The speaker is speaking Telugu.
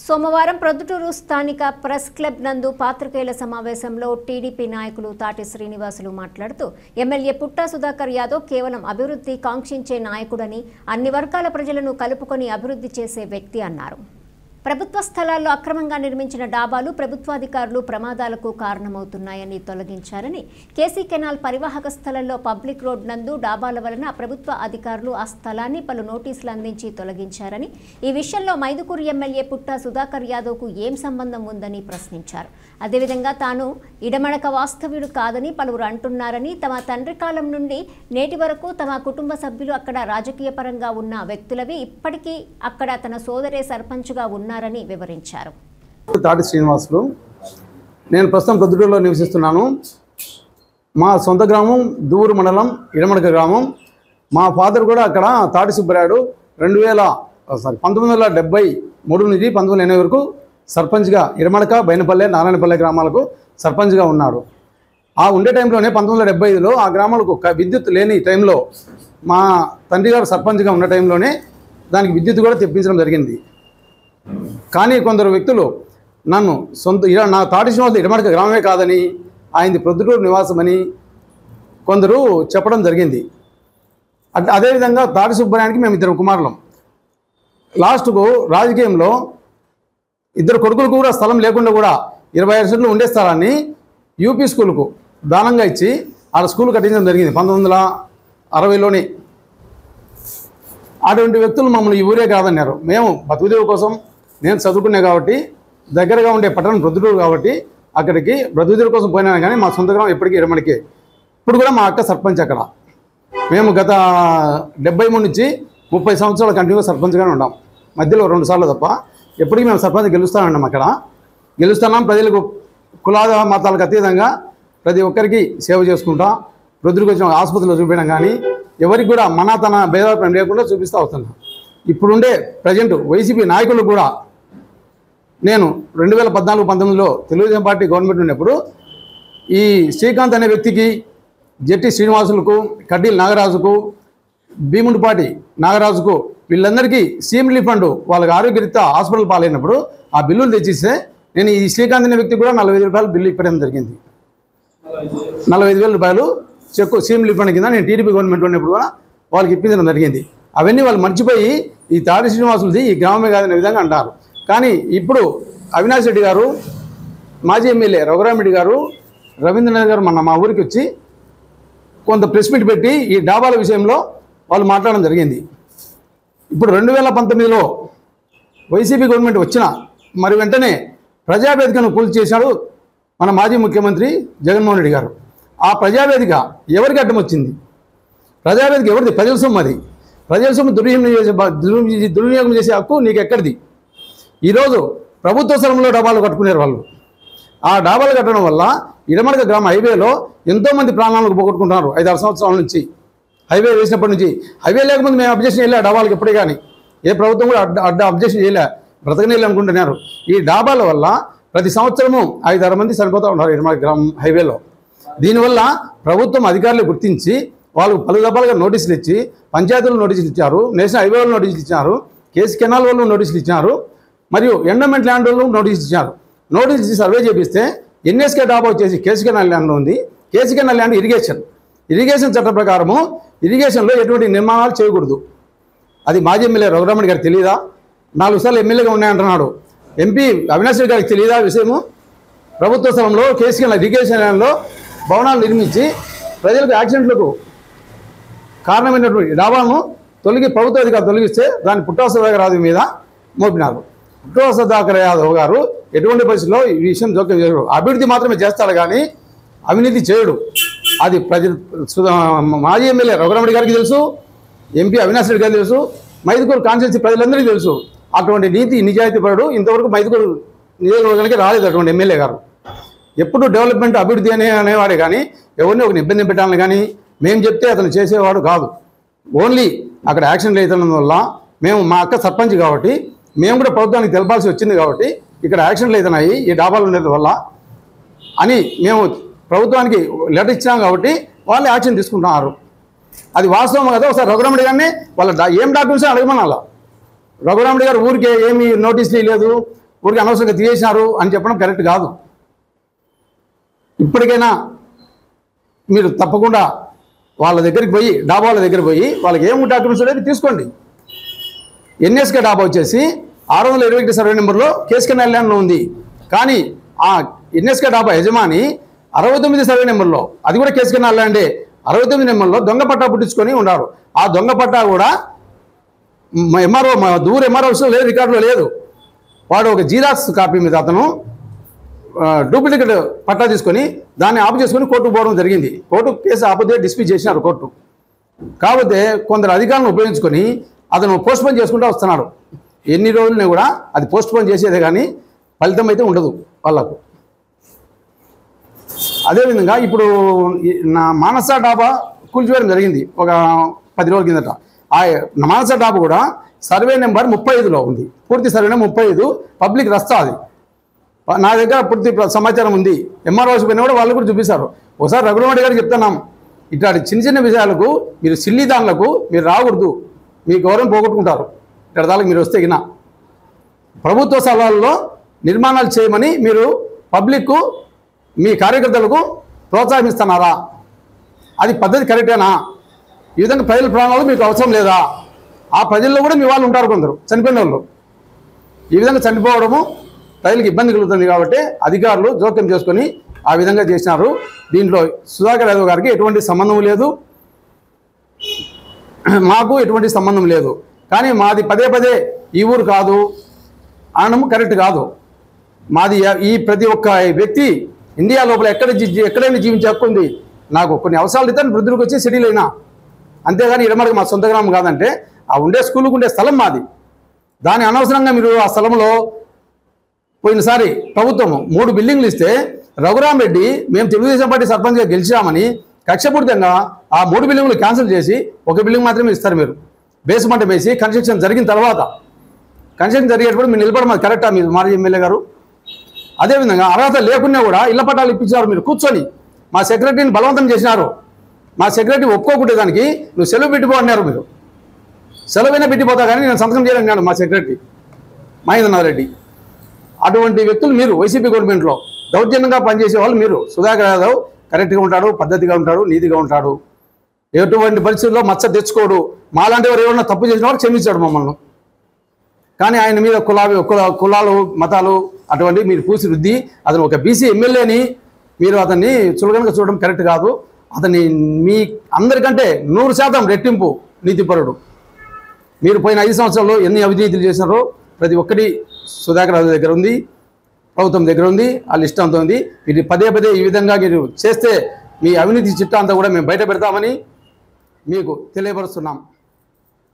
సోమవారం ప్రొద్దుటూరు స్థానిక ప్రెస్ క్లబ్ నందు పాత్రికేయుల సమావేశంలో టీడీపీ నాయకులు తాటి శ్రీనివాసులు మాట్లాడుతూ ఎమ్మెల్యే పుట్టా సుధాకర్ యాదవ్ కేవలం అభివృద్ధి కాంక్షించే నాయకుడని, అన్ని వర్గాల ప్రజలను కలుపుకొని అభివృద్ధి చేసే వ్యక్తి అన్నారు. ప్రభుత్వ స్థలాల్లో అక్రమంగా నిర్మించిన డాబాలు ప్రభుత్వాధికారులు ప్రమాదాలకు కారణమవుతున్నాయని తొలగించారని, కేసీ కెనాల్ పరివాహక స్థలంలో పబ్లిక్ రోడ్ నందు డాబాల వలన ప్రభుత్వ అధికారులు ఆ స్థలాన్ని పలు నోటీసులు అందించి తొలగించారని, ఈ విషయంలో మైదుకూరు ఎమ్మెల్యే పుట్టా సుధాకర్ యాదవ్కు ఏం సంబంధం ఉందని ప్రశ్నించారు. అదేవిధంగా తాను ఇడమడక వాస్తవ్యుడు కాదని పలువురు అంటున్నారని, తమ తండ్రి కాలం నుండి నేటి వరకు తమ కుటుంబ సభ్యులు అక్కడ రాజకీయ పరంగా ఉన్న వ్యక్తులవి, ఇప్పటికీ అక్కడ తన సోదరే సర్పంచ్గా ఉన్నారని వివరించారు. తాటి శ్రీనివాసులు, నేను ప్రస్తుతం ప్రొద్దుటూరులో నివసిస్తున్నాను. మా సొంత గ్రామం దూరు మండలం ఇడమడక గ్రామం. మా ఫాదర్ కూడా అక్కడ తాటి సుబ్బరాయుడు 1973 నుంచి 1980 వరకు సర్పంచ్గా ఇడమడక, బైనపల్లె, నారాయణపల్లె గ్రామాలకు సర్పంచ్గా ఉన్నాడు. ఆ ఉండే టైంలోనే 1975లో ఆ గ్రామాలకు విద్యుత్ లేని టైంలో మా తండ్రి గారు సర్పంచ్గా ఉన్న టైంలోనే దానికి విద్యుత్ కూడా తెప్పించడం జరిగింది. కానీ కొందరు వ్యక్తులు నన్ను నా తాటి శ్రీనివాసులు ఇడమడక గ్రామమే కాదని, ఆయనది ప్రొద్దుటూరు నివాసమని కొందరు చెప్పడం జరిగింది. అదేవిధంగా తాటి సుబ్బరాయానికి మేము 2 కుమారులం. లాస్ట్కు రాజకీయంలో 2 కొడుకులకు కూడా స్థలం లేకుండా కూడా 25 సెంట్లు ఉండే స్థలాన్ని యూపీ స్కూల్కు దానంగా ఇచ్చి ఆ స్కూల్ కట్టించడం జరిగింది 1960లోనే. అటువంటి వ్యక్తులు మమ్మల్ని ఈ ఊరే కాదన్నారు. మేము బతుకుదేవు కోసం, నేను చదువుకునే కాబట్టి దగ్గరగా ఉండే పట్టణం ప్రొద్దుటూరు కాబట్టి అక్కడికి బ్రతుకుదేవు కోసం పోయినాను. కానీ మా సొంత గ్రామం ఎప్పటికీ ఇడమడికే. ఇప్పుడు కూడా మా అక్క సర్పంచ్ అక్కడ. మేము గత 73 నుంచి 30 సంవత్సరాల కంటిన్యూగా సర్పంచ్గానే ఉన్నాం. మధ్యలో 2 సార్లు తప్ప ఎప్పటికీ మేము సర్పంచ్ గెలుస్తామన్నాం. అక్కడ గెలుస్తున్నాం. ప్రజలకు కులాల మతాలకు అతీతంగా ప్రతి ఒక్కరికి సేవ చేసుకుంటాం. ప్రొద్దుటూరుకు వచ్చిన ఆసుపత్రిలో చూపించడం కానీ ఎవరికి కూడా తన భేదాభిప్రాయం లేకుండా చూపిస్తూ వస్తున్నాం. ఇప్పుడుండే ప్రజెంట్ వైసీపీ నాయకులు కూడా నేను 2014-19లో తెలుగుదేశం పార్టీ గవర్నమెంట్ ఉన్నప్పుడు ఈ శ్రీకాంత్ అనే వ్యక్తికి, జెట్టి శ్రీనివాసులకు, కడ్డీల నాగరాజుకు, భీముడిపాటి నాగరాజుకు వీళ్ళందరికీ సీఎం రిలీఫ్ ఫండ్ వాళ్ళకి ఆరోగ్యరీత్యా హాస్పిటల్ పాలైనప్పుడు ఆ బిల్లులు తెచ్చిస్తే నేను ఈ శ్రీకాంత్ అనే వ్యక్తి కూడా 45 రూపాయలు బిల్లు ఇప్పడం జరిగింది. 45,000 రూపాయలు చెక్కు సీఎం రిలీఫ్ ఫండ్ కింద నేను టీడీపీ గవర్నమెంట్ ఉన్నప్పుడు కూడా వాళ్ళకి ఇప్పించడం జరిగింది. అవన్నీ వాళ్ళు మర్చిపోయి ఈ తాటి శ్రీనివాసులది ఈ గ్రామమే కాదనే విధంగా అంటారు. కానీ ఇప్పుడు అవినాష్ రెడ్డి గారు, మాజీ ఎమ్మెల్యే రఘురామిరెడ్డి గారు, రవీంద్రనాథ్ గారు మా ఊరికి వచ్చి కొంత ప్రెస్ మీట్ పెట్టి ఈ డాబాల విషయంలో వాళ్ళు మాట్లాడడం జరిగింది. ఇప్పుడు 2019లో వైసీపీ గవర్నమెంట్ వచ్చిన మరి వెంటనే ప్రజావేదికను కూల్చేశాడు మన మాజీ ముఖ్యమంత్రి జగన్మోహన్ రెడ్డి గారు. ఆ ప్రజావేదిక ఎవరికి అడ్డం వచ్చింది? ప్రజావేదిక ఎవరిది? ప్రజల సొమ్ము. అది ప్రజల సొమ్ము దుర్వినియోగం చేసే హక్కు నీకు ఎక్కడిది? ఈరోజు ప్రభుత్వ స్థలంలో డాబాలు కట్టుకునేరు వాళ్ళు. ఆ డాబాలు కట్టడం వల్ల ఇడమడక గ్రామ హైవేలో ఎంతోమంది ప్రాణాలకు పోగొట్టుకుంటున్నారు. 5-6 సంవత్సరాల నుంచి హైవే వేసినప్పటి నుంచి. హైవే లేకపోతే మేము అబ్జెక్షన్ చేయలే డాబాలకు ఎప్పుడే. కానీ ఏ ప్రభుత్వం కూడా అబ్జెక్షన్ చేయలే, బ్రతకనీళ్ళు అనుకుంటున్నారు. ఈ డాబాల వల్ల ప్రతి సంవత్సరము 5-6 మంది చనిపోతూ ఉన్నారు ఇడమడక గ్రామం హైవేలో. దీనివల్ల ప్రభుత్వం అధికారులు గుర్తించి వాళ్ళు పలు దఫాలుగా నోటీసులు ఇచ్చి, పంచాయతీలు నోటీసులు ఇచ్చారు, నేషనల్ హైవే వాళ్ళు నోటీసులు ఇచ్చారు, కేసీ కెనాల్ వాళ్ళు నోటీసులు ఇచ్చారు, మరియు ఎండోమెంట్ ల్యాండ్ వాళ్ళు నోటీసులు ఇచ్చారు. నోటీసు ఇచ్చి సర్వే చేపిస్తే ఎన్ఎస్కే డాబా వచ్చేసి కేసీ కెనాల్ ల్యాండ్లో ఉంది. కేసీ కెనాల్ ల్యాండ్ ఇరిగేషన్ చట్టం ప్రకారము ఇరిగేషన్లో ఎటువంటి నిర్మాణాలు చేయకూడదు. అది మాజీ ఎమ్మెల్యే రఘురామరెడ్డి గారికి తెలియదా? 4 సార్లు ఎమ్మెల్యేగా ఉన్నాయంటున్నాడు. ఎంపీ అవినాష్ రెడ్డి గారికి తెలియదా విషయము? ప్రభుత్వ స్థలంలో కేసీ కెనాల్ ఇరిగేషన్ ల్యాండ్లో భవనాలు నిర్మించి ప్రజలకు యాక్సిడెంట్లకు కారణమైనటువంటి డాబాను ప్రభుత్వ అధికారులు తొలగిస్తే దాన్ని పుట్టా సుధాకర్ యాదవ్ మీద మోపినారు. పుట్టా సుధాకర్ యాదవ్ గారు ఎటువంటి పరిస్థితుల్లో ఈ విషయం జోక్యం చేయడు. అభివృద్ధి మాత్రమే చేస్తాడు కానీ అవినీతి చేయడు. అది మాజీ ఎమ్మెల్యే రఘురామరెడ్డి గారికి తెలుసు, ఎంపీ అవినాష్ రెడ్డి గారికి తెలుసు, మైదుకూరు కాన్స్టిట్యున్సీ ప్రజలందరికీ తెలుసు. అటువంటి నీతి నిజాయితీ పరుడు ఇంతవరకు మైదుకూరు నియోజకవర్గానికి రాలేదు అటువంటి ఎమ్మెల్యే గారు. ఎప్పుడు డెవలప్మెంట్ అభివృద్ధి అనేవాడే కానీ ఎవరిని ఒక ఇబ్బంది పెట్టాలని కానీ మేము చెప్తే అతను చేసేవాడు కాదు. ఓన్లీ అక్కడ యాక్షన్ అవుతున్నందు వల్ల మా అక్క సర్పంచ్ కాబట్టి మేము కూడా ప్రభుత్వానికి తెలపాల్సి వచ్చింది కాబట్టి ఇక్కడ యాక్షన్లు అవుతున్నాయి ఈ డాబాలు ఉండేది వల్ల అని మేము ప్రభుత్వానికి లెటర్ ఇచ్చినాం కాబట్టి వాళ్ళు యాక్షన్ తీసుకుంటున్నారు. అది వాస్తవం కదా. ఒకసారి రఘురామరెడ్డి గారిని వాళ్ళ ఏం డాక్యుమెంట్స్ అడగమనాలా. రఘురామరెడ్డి గారు ఊరికే ఏమి నోటీసులు లేదు, ఊరికి అనవసరంగా తీసేసినారు అని చెప్పడం కరెక్ట్ కాదు. ఇప్పటికైనా మీరు తప్పకుండా వాళ్ళ దగ్గరికి పోయి డాబాల దగ్గరికి పోయి వాళ్ళకి ఏం డాక్యుమెంట్స్ అనేది తీసుకోండి. ఎన్ఎస్కే డాబా వచ్చేసి 621 సర్వే నెంబర్లో కేసుకే న్యాయాలయంలో ఉంది. కానీ ఆ ఎన్ఎస్కే డాబా యజమాని 69 సర్వే నెంబర్లో, అది కూడా కేసుకే న్యాయాలయండే, 69 నెంబర్లో దొంగ పట్టా పుట్టించుకొని ఉన్నారు. ఆ దొంగ పట్టా కూడా ఎంఆర్ఓ దూర ఎంఆర్ఓస్లో లేదు, రికార్డులో లేదు. వాడు ఒక జీరాక్స్ కాపీ మీద అతను డూప్లికేట్ పట్టా తీసుకొని దాన్ని ఆపు చేసుకొని కోర్టుకు పోవడం జరిగింది. కోర్టు కేసు ఆపుదే డిస్మిస్ చేసినారు కోర్టు. కాకపోతే కొందరు అధికారులను ఉపయోగించుకొని అతను పోస్ట్పోన్ చేసుకుంటూ వస్తున్నాడు. ఎన్ని రోజులని కూడా అది పోస్ట్పోన్ చేసేదే కానీ ఫలితం అయితే ఉండదు వాళ్ళకు. అదేవిధంగా ఇప్పుడు నా మానస డాబా కూల్చివేయడం జరిగింది ఒక 10 రోజుల కిందట. ఆ మానస డాబా కూడా సర్వే నెంబర్ 35లో ఉంది. పూర్తి సర్వే నెంబర్ 35 పబ్లిక్ రస్తా. అది నా దగ్గర పూర్తి సమాచారం ఉంది. ఎంఆర్ఓస్ పైన కూడా వాళ్ళు కూడా చూపిస్తారు. ఒకసారి రఘురామరెడ్డి గారికి చెప్తున్నాం, ఇట్లాంటి చిన్న చిన్న విషయాలకు మీరు సిల్లీ దానిలకు మీరు రాకూడదు, మీ గౌరవం పోగొట్టుకుంటారు. ఇక్కడ దానికి మీరు వస్తే గిన ప్రభుత్వ స్థలాల్లో నిర్మాణాలు చేయమని మీరు పబ్లిక్కు మీ కార్యకర్తలకు ప్రోత్సహిస్తున్నారా? అది పద్ధతి కరెక్టేనా? ఈ విధంగా ప్రజల ప్రాణాలు మీకు అవసరం లేదా? ఆ ప్రజల్లో కూడా మీ వాళ్ళు ఉంటారు కొందరు చనిపోయిన వాళ్ళు. ఈ విధంగా చనిపోవడము ప్రజలకు ఇబ్బంది కలుగుతుంది కాబట్టి అధికారులు జోక్యం చేసుకొని ఆ విధంగా చేసినారు. దీంట్లో సుధాకర్ యాదవ్ గారికి ఎటువంటి సంబంధం లేదు, మాకు ఎటువంటి సంబంధం లేదు. కానీ మాది పదే పదే ఈ ఊరు కాదు అనడం కరెక్ట్ కాదు. మాది ఈ ప్రతి ఒక్క వ్యక్తి ఇండియా లోపల ఎక్కడైనా జీవించే హక్కు ఉంది. నాకు కొన్ని అవసరాలు ఇతను వృద్ధులకు వచ్చి సిటీలో అయినా, అంతేగాని ఇడమడికి మా సొంత గ్రామం కాదంటే ఆ ఉండే స్కూల్కి ఉండే స్థలం మాది. దాని అనవసరంగా మీరు ఆ స్థలంలో పోయినసారి ప్రభుత్వము 3 బిల్డింగ్లు ఇస్తే రఘురామరెడ్డి మేము తెలుగుదేశం పార్టీ సర్పంచ్గా గెలిచామని కక్షపూరితంగా ఆ 3 బిల్డింగ్లు క్యాన్సిల్ చేసి ఒక బిల్డింగ్ మాత్రమే ఇస్తారు. మీరు బేస్మెంట్ వేసి కన్స్ట్రక్షన్ జరిగిన తర్వాత, కన్స్ట్రక్షన్ జరిగేటప్పుడు మీరు నిలబడడం అది కరెక్టా? మీరు మాజీ ఎమ్మెల్యే గారు. అదేవిధంగా అర్హత లేకున్నా కూడా ఇళ్ల పట్టాలు ఇప్పించారు. మీరు కూర్చొని మా సెక్రటరీని బలవంతం చేసినారు. మా సెక్రటరీ ఒప్పుకోకుంటే దానికి నువ్వు సెలవు పెట్టిపో అన్నారు. మీరు సెలవుైనా పెట్టిపోతా కానీ నేను సంతకం చేయాలన్నాడు మా సెక్రటరీ మహేంద్రనాథ్ రెడ్డి. అటువంటి వ్యక్తులు మీరు వైసీపీ గవర్నమెంట్లో దౌర్జన్యంగా పనిచేసే వాళ్ళు మీరు. సుధాకర్ యాదవ్ కరెక్ట్గా ఉంటాడు, పద్ధతిగా ఉంటాడు, నీతిగా ఉంటాడు, ఎటువంటి పరిస్థితుల్లో మచ్చ తెచ్చుకోడు. మాలాంటి వారు ఏమన్నా తప్పు చేసిన వారు క్షమించాడు మమ్మల్ని. కానీ ఆయన మీద కులాలు మతాలు అటువంటి మీరు పూసి రుద్ది అతను ఒక బీసీ ఎమ్మెల్యేని మీరు అతన్ని చులకనగా చూడడం కరెక్ట్ కాదు. అతన్ని మీ అందరికంటే 100% రెట్టింపు నీతిపరుడు. మీరు పోయిన 5 సంవత్సరాల్లో ఎన్ని అవినీతులు చేసినారో ప్రతి ఒక్కటి సుధాకర్ యాదవ్ దగ్గర ఉంది, ప్రభుత్వం దగ్గర ఉంది, ఆ లిస్ట్ అంతా ఉంది. మీరు పదే పదే ఈ విధంగా మీరు చేస్తే మీ అవినీతి చిట్టా అంతా కూడా మేము బయట పెడతామని మీకు తెలియపరుస్తున్నాం.